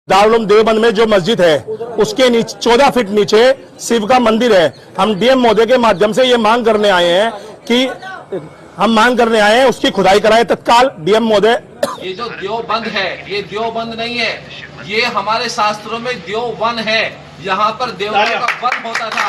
दारुल उलूम देवबंद में जो मस्जिद है उसके नीचे 14 फीट नीचे शिव का मंदिर है। हम डीएम महोदय के माध्यम से ये मांग करने आए हैं कि उसकी खुदाई कराए तत्काल। डीएम महोदय, ये जो देवबंद है ये देवबंद नहीं है, ये हमारे शास्त्रों में देववन है। यहाँ पर देवता का वन होता था।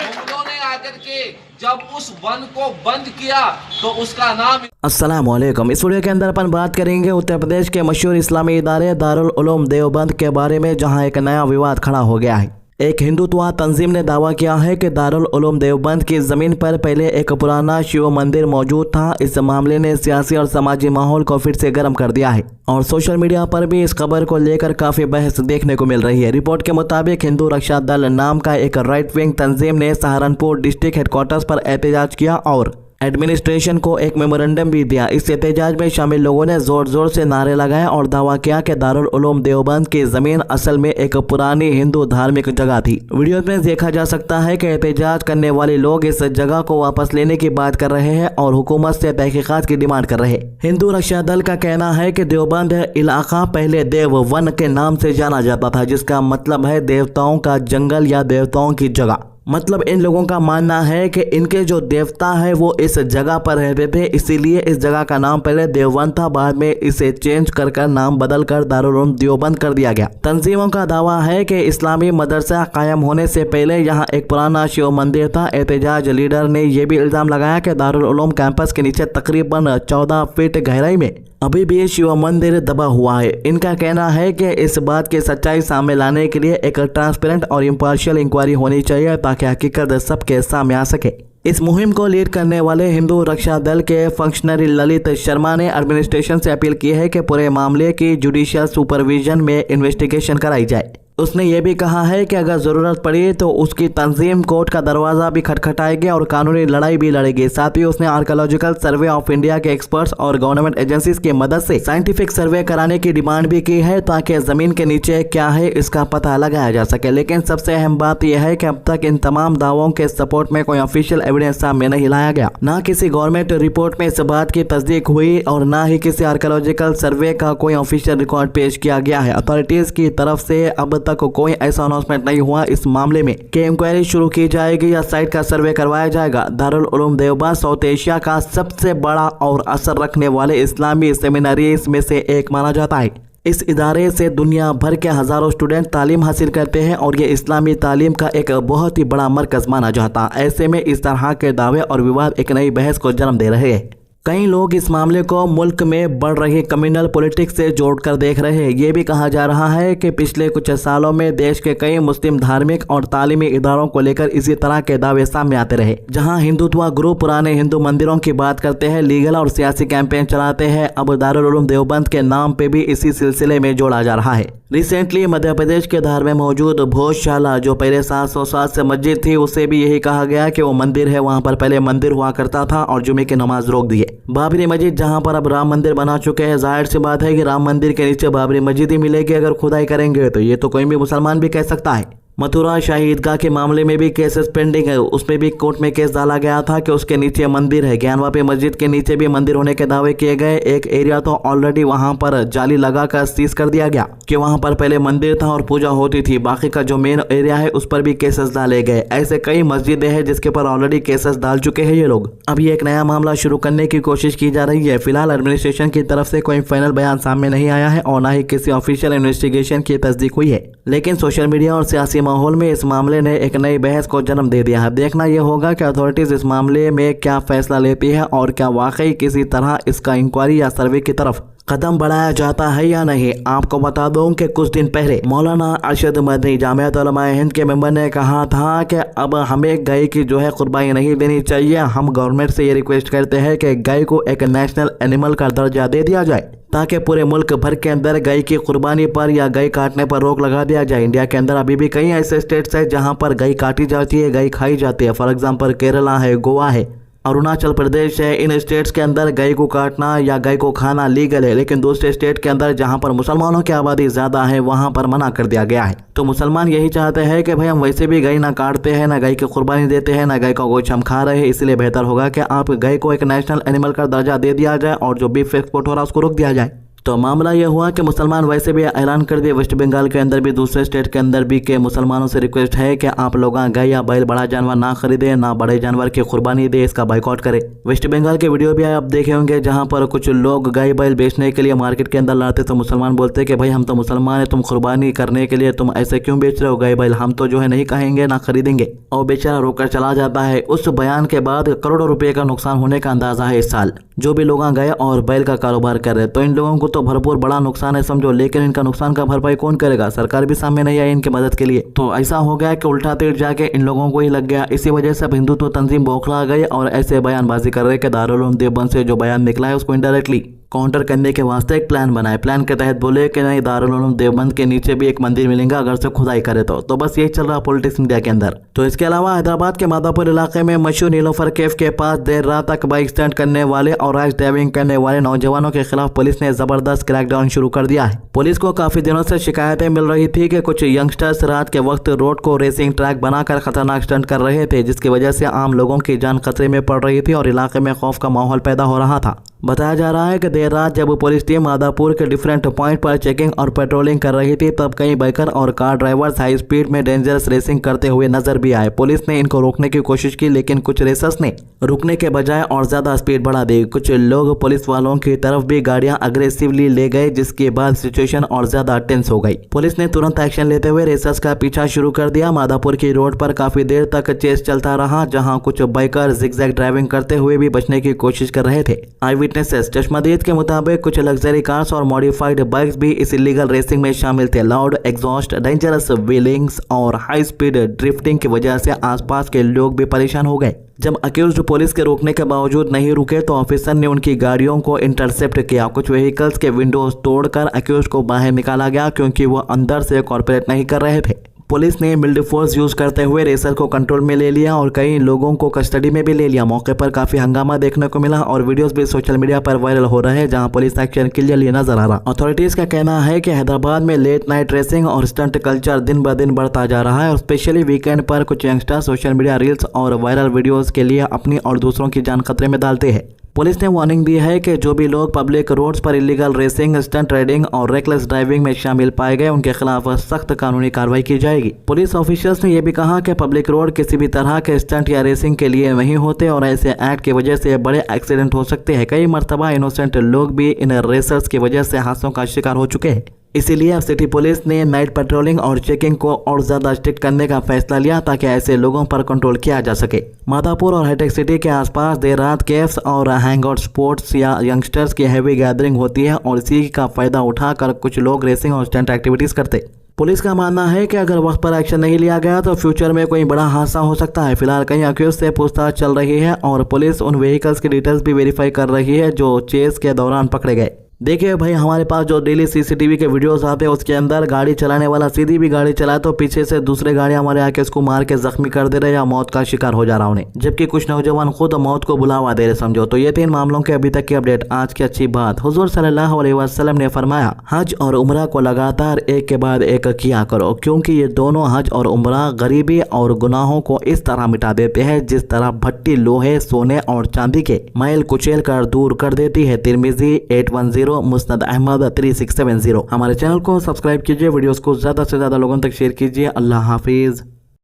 मुगलों ने आकर के जब उस वन को बंद किया तो उसका नाम। अस्सलाम वालेकुम। इस वीडियो के अंदर अपन बात करेंगे उत्तर प्रदेश के मशहूर इस्लामी इदारे दारुल उलूम देवबंद के बारे में, जहां एक नया विवाद खड़ा हो गया है। एक हिंदुत्व तंजीम ने दावा किया है कि दारुल उलूम देवबंद की ज़मीन पर पहले एक पुराना शिव मंदिर मौजूद था। इस मामले ने सियासी और समाजी माहौल को फिर से गर्म कर दिया है और सोशल मीडिया पर भी इस खबर को लेकर काफ़ी बहस देखने को मिल रही है। रिपोर्ट के मुताबिक हिंदू रक्षा दल नाम का एक राइट विंग तंजीम ने सहारनपुर डिस्ट्रिक्ट हेडक्वार्टर्स पर एहतजाज किया और एडमिनिस्ट्रेशन को एक मेमोरेंडम भी दिया। इस एहतजाज में शामिल लोगों ने जोर जोर से नारे लगाए और दावा किया कि दारुल उलूम देवबंद की जमीन असल में एक पुरानी हिंदू धार्मिक जगह थी। वीडियो में देखा जा सकता है कि एहतजाज करने वाले लोग इस जगह को वापस लेने की बात कर रहे हैं और हुकूमत से तहकीकात की डिमांड कर रहे हैं। हिंदू रक्षा दल का कहना है कि देवबंद इलाका पहले देववन के नाम से जाना जाता था, जिसका मतलब है देवताओं का जंगल या देवताओं की जगह। मतलब इन लोगों का मानना है कि इनके जो देवता है वो इस जगह पर रहते थे, इसीलिए इस जगह का नाम पहले देववन था, बाद में इसे चेंज कर नाम बदल कर दारुल उलूम देवबंद कर दिया गया। तंजीमों का दावा है कि इस्लामी मदरसा कायम होने से पहले यहाँ एक पुराना शिव मंदिर था। एहतजाज लीडर ने यह भी इल्जाम लगाया कि दारुल उलूम कैंपस के नीचे तकरीबन 14 फीट गहराई में अभी भी शिव मंदिर दबा हुआ है। इनका कहना है कि इस बात की सच्चाई सामने लाने के लिए एक ट्रांसपेरेंट और इम्पार्शियल इंक्वायरी होनी चाहिए ताकि हकीकत सबके सामने आ सके। इस मुहिम को लीड करने वाले हिंदू रक्षा दल के फंक्शनरी ललित शर्मा ने एडमिनिस्ट्रेशन से अपील की है कि पूरे मामले की जुडिशियल सुपरविजन में इन्वेस्टिगेशन कराई जाए। उसने ये भी कहा है कि अगर ज़रूरत पड़ी तो उसकी तंजीम कोर्ट का दरवाज़ा भी खटखटाएगी और कानूनी लड़ाई भी लड़ेगी। साथ ही उसने आर्कियोलॉजिकल सर्वे ऑफ इंडिया के एक्सपर्ट्स और गवर्नमेंट एजेंसीज की मदद से साइंटिफिक सर्वे कराने की डिमांड भी की है ताकि ज़मीन के नीचे क्या है इसका पता लगाया जा सके। लेकिन सबसे अहम बात यह है कि अब तक इन तमाम दावों के सपोर्ट में कोई ऑफिशियल एविडेंस सामने नहीं लाया गया। ना किसी गवर्नमेंट रिपोर्ट में इस बात की तस्दीक हुई और ना ही किसी आर्कियोलॉजिकल सर्वे का कोई ऑफिशियल रिकॉर्ड पेश किया गया है। अथॉरिटीज की तरफ से अब तक कोई ऐसा अनाउंसमेंट नहीं हुआ इस मामले में कि इंक्वायरी शुरू की जाएगी या साइट का सर्वे करवाया जाएगा। दारुल उलूम देवबंद साउथ एशिया का सबसे बड़ा और असर रखने वाले इस्लामी सेमिनारीज में से एक माना जाता है। इस इदारे से दुनिया भर के हजारों स्टूडेंट तालीम हासिल करते हैं और ये इस्लामी तालीम का एक बहुत ही बड़ा मरकज माना जाता है। ऐसे में इस तरह के दावे और विवाद एक नई बहस को जन्म दे रहे हैं। कई लोग इस मामले को मुल्क में बढ़ रही कम्युनल पॉलिटिक्स से जोड़कर देख रहे हैं। ये भी कहा जा रहा है कि पिछले कुछ सालों में देश के कई मुस्लिम धार्मिक और तालीमी इदारों को लेकर इसी तरह के दावे सामने आते रहे। जहां हिंदुत्व ग्रुप पुराने हिंदू मंदिरों की बात करते हैं, लीगल और सियासी कैंपेन चलाते हैं, अब दारुल उलूम देवबंद के नाम पे भी इसी सिलसिले में जोड़ा जा रहा है। रिसेंटली मध्य प्रदेश के धार में मौजूद भोजशाला, जो पहले 700 साल से मस्जिद थी, उसे भी यही कहा गया कि वो मंदिर है, वहाँ पर पहले मंदिर हुआ करता था और जुमे की नमाज रोक दिए। बाबरी मस्जिद जहाँ पर अब राम मंदिर बना चुके हैं, जाहिर सी बात है कि राम मंदिर के नीचे बाबरी मस्जिद ही मिलेगी अगर खुदाई करेंगे तो। ये तो कोई भी मुसलमान भी कह सकता है। मथुरा शाही ईदगाह के मामले में भी केसेस पेंडिंग है। उसमें भी कोर्ट में केस डाला गया था कि उसके नीचे मंदिर है। ज्ञानवापी मस्जिद के नीचे भी मंदिर होने के दावे किए गए। एक एरिया तो ऑलरेडी वहां पर जाली लगाकर सीज कर दिया गया कि वहां पर पहले मंदिर था और पूजा होती थी। बाकी का जो मेन एरिया है उस पर भी केसेस डाले गए। ऐसे कई मस्जिदें हैं जिसके पर ऑलरेडी केसेस डाल चुके हैं ये लोग। अब ये एक नया मामला शुरू करने की कोशिश की जा रही है। फिलहाल एडमिनिस्ट्रेशन की तरफ से कोई फाइनल बयान सामने नहीं आया है और न ही किसी ऑफिशियल इन्वेस्टिगेशन की तस्दीक हुई है। लेकिन सोशल मीडिया और सियासी माहौल में इस मामले ने एक नई बहस को जन्म दे दिया है। देखना यह होगा कि अथॉरिटीज इस मामले में क्या फैसला लेती है और क्या वाकई किसी तरह इसका इंक्वायरी या सर्वे की तरफ कदम बढ़ाया जाता है या नहीं। आपको बता दूं कि कुछ दिन पहले मौलाना अरशद मदनी जामियत उलमा हिंद के मेंबर ने कहा था कि अब हमें गाय की जो है कुर्बानी नहीं देनी चाहिए। हम गवर्नमेंट से ये रिक्वेस्ट करते हैं कि गाय को एक नेशनल एनिमल का दर्जा दे दिया जाए ताकि पूरे मुल्क भर के अंदर गाय की कुर्बानी पर या गाय काटने पर रोक लगा दिया जाए। इंडिया के अंदर अभी भी कई ऐसे स्टेट्स हैं जहां पर गाय काटी जाती है, गाय खाई जाती है। फॉर एग्जांपल केरला है, गोवा है, अरुणाचल प्रदेश है। इन स्टेट्स के अंदर गाय को काटना या गाय को खाना लीगल है, लेकिन दूसरे स्टेट के अंदर जहां पर मुसलमानों की आबादी ज्यादा है वहां पर मना कर दिया गया है। तो मुसलमान यही चाहते हैं कि भाई हम वैसे भी गाय ना काटते हैं, ना गाय की कुर्बानी देते हैं, ना गाय का गोश्त हम खा रहे हैं, इसलिए बेहतर होगा कि आप गाय को एक नेशनल एनिमल का दर्जा दे दिया जाए और जो बीफ एक्सपोर्ट हो रहा है उसको रोक दिया जाए। तो मामला यह हुआ कि मुसलमान वैसे भी ऐलान कर दिए, वेस्ट बंगाल के अंदर भी दूसरे स्टेट के अंदर भी के मुसलमानों से रिक्वेस्ट है कि आप लोग गाय या बैल बड़ा जानवर ना खरीदे, ना बड़े जानवर की कुर्बानी दे, इसका बाइकआउट करें। वेस्ट बंगाल के वीडियो भी आप देखे होंगे जहां पर कुछ लोग गाय बैल बेचने के लिए मार्केट के अंदर लाते तो मुसलमान बोलते कि भाई हम तो मुसलमान है, तुम कुर्बानी करने के लिए तुम ऐसे क्यों बेच रहे हो गाय बैल, हम तो जो है नहीं कहेंगे ना खरीदेंगे, और बेचारा रोककर चला जाता है। उस बयान के बाद करोड़ों रुपए का नुकसान होने का अंदाजा है इस साल जो भी लोग गाय और बैल का कारोबार कर रहे हैं। तो इन लोगों को तो भरपूर बड़ा नुकसान है समझो, लेकिन इनका नुकसान का भरपाई कौन करेगा? सरकार भी सामने नहीं आई इनकी मदद के लिए। तो ऐसा हो गया कि उल्टा तीर जाके इन लोगों को ही लग गया। इसी वजह से अब हिंदुत्व तंजीम बौखला गई और ऐसे बयानबाजी कर रहे कि दारुल उलूम देवबंद से जो बयान निकला है उसको इनडायरेक्टली काउंटर करने के वास्ते एक प्लान बनाए। प्लान के तहत बोले कि नहीं, दारुल उलूम देवबंद के नीचे भी एक मंदिर मिलेगा अगर से खुदाई करे तो बस यही चल रहा पॉलिटिक्स इंडिया के अंदर। तो इसके अलावा हैदराबाद के मादापुर इलाके में मशहूर नीलोफर केव के पास देर रात तक बाइक स्टंट करने वाले और रैश ड्राइविंग करने वाले नौजवानों के खिलाफ पुलिस ने जबरदस्त क्रैकडाउन शुरू कर दिया है। पुलिस को काफी दिनों से शिकायतें मिल रही थी कि कुछ यंगस्टर्स रात के वक्त रोड को रेसिंग ट्रैक बनाकर खतरनाक स्टंट कर रहे थे, जिसकी वजह से आम लोगों की जान खतरे में पड़ रही थी और इलाके में खौफ का माहौल पैदा हो रहा था। बताया जा रहा है कि देर रात जब पुलिस टीम मादापुर के डिफरेंट पॉइंट पर चेकिंग और पेट्रोलिंग कर रही थी तब कई बाइकर और कार ड्राइवर्स हाई स्पीड में डेंजरस रेसिंग करते हुए नजर भी आए। पुलिस ने इनको रोकने की कोशिश की लेकिन कुछ रेसर्स ने रुकने के बजाय और ज्यादा स्पीड बढ़ा दी। कुछ लोग पुलिस वालों की तरफ भी गाड़ियां अग्रेसिवली ले गए, जिसके बाद सिचुएशन और ज्यादा टेंस हो गई। पुलिस ने तुरंत एक्शन लेते हुए रेसर्स का पीछा शुरू कर दिया। मादापुर की रोड पर काफी देर तक चेस चलता रहा जहां कुछ बाइकर जिगजैग ड्राइविंग करते हुए भी बचने की कोशिश कर रहे थे। आई विटनेसेस चश्मदीद के मुताबिक कुछ लग्जरी कार्स और मॉडिफाइड बाइक्स भी इस इलीगल रेसिंग में शामिल थे। लाउड एग्जॉस्ट, डेंजरस व्हीलिंग्स और हाई स्पीड ड्रिफ्टिंग की वजह से आसपास के लोग भी परेशान हो गए। जब अक्यूज्ड पुलिस के रोकने के बावजूद नहीं रुके तो ऑफिसर ने उनकी गाड़ियों को इंटरसेप्ट किया। कुछ व्हीकल्स के विंडोज तोड़कर अक्यूज्ड को बाहर निकाला गया क्योंकि वो अंदर से कॉर्पोरेट नहीं कर रहे थे। पुलिस ने मिल्ड फोर्स यूज करते हुए रेसर को कंट्रोल में ले लिया और कई लोगों को कस्टडी में भी ले लिया। मौके पर काफी हंगामा देखने को मिला और वीडियोस भी सोशल मीडिया पर वायरल हो रहे हैं जहां पुलिस एक्शन क्लियरली नजर आ रहा। अथॉरिटीज का कहना है कि हैदराबाद में लेट नाइट रेसिंग और स्टंट कल्चर दिन ब दिन बढ़ता जा रहा है और स्पेशली वीकेंड पर कुछ यंगस्टर सोशल मीडिया रील्स और वायरल वीडियोज के लिए अपनी और दूसरों की जान खतरे में डालते हैं। पुलिस ने वार्निंग दी है कि जो भी लोग पब्लिक रोड्स पर इलीगल रेसिंग, स्टंट राइडिंग और रेकलेस ड्राइविंग में शामिल पाए गए उनके खिलाफ सख्त कानूनी कार्रवाई की जाएगी। पुलिस ऑफिशियल्स ने यह भी कहा कि पब्लिक रोड किसी भी तरह के स्टंट या रेसिंग के लिए नहीं होते और ऐसे एक्ट की वजह से बड़े एक्सीडेंट हो सकते हैं। कई मरतबा इनोसेंट लोग भी इन रेसर्स की वजह से हादसों का शिकार हो चुके हैं। इसीलिए अब सिटी पुलिस ने नाइट पेट्रोलिंग और चेकिंग को और ज्यादा स्ट्रिक्ट करने का फैसला लिया ताकि ऐसे लोगों पर कंट्रोल किया जा सके। मादापुर और हाईटेक सिटी के आसपास देर रात कैफ्स और हैंगआउट स्पॉट्स या यंगस्टर्स की हैवी गैदरिंग होती है और इसी का फायदा उठाकर कुछ लोग रेसिंग और स्टंट एक्टिविटीज करते। पुलिस का मानना है कि अगर वक्त पर एक्शन नहीं लिया गया तो फ्यूचर में कोई बड़ा हादसा हो सकता है। फिलहाल कई अक्यूज से पूछताछ चल रही है और पुलिस उन व्हीकल्स की डिटेल्स भी वेरीफाई कर रही है जो चेस के दौरान पकड़े गए। देखिए भाई, हमारे पास जो डेली सीसीटीवी के वीडियोस आते हैं उसके अंदर गाड़ी चलाने वाला सीधी भी गाड़ी चलाए तो पीछे से दूसरे गाड़ी हमारे आके उसको मार के जख्मी कर दे रहे या मौत का शिकार हो जा रहा उन्हें, जबकि कुछ नौजवान खुद मौत को बुलावा दे रहे समझो। तो ये 3 मामलों के अभी तक की अपडेट। आज की अच्छी बात, हुजूर सल्लल्लाहु अलैहि वसल्लम ने फरमाया हज और उम्रा को लगातार एक के बाद एक किया करो, क्योंकि ये दोनों हज और उम्रा गरीबी और गुनाहों को इस तरह मिटा देते हैं जिस तरह भट्टी लोहे, सोने और चांदी के मैल कुचेल कर दूर कर देती है। तिरमिजी 810, मुस्नद अहमद 3670। हमारे चैनल को सब्सक्राइब कीजिए, वीडियोस को ज्यादा से ज्यादा लोगों तक शेयर कीजिए। अल्लाह हाफिज।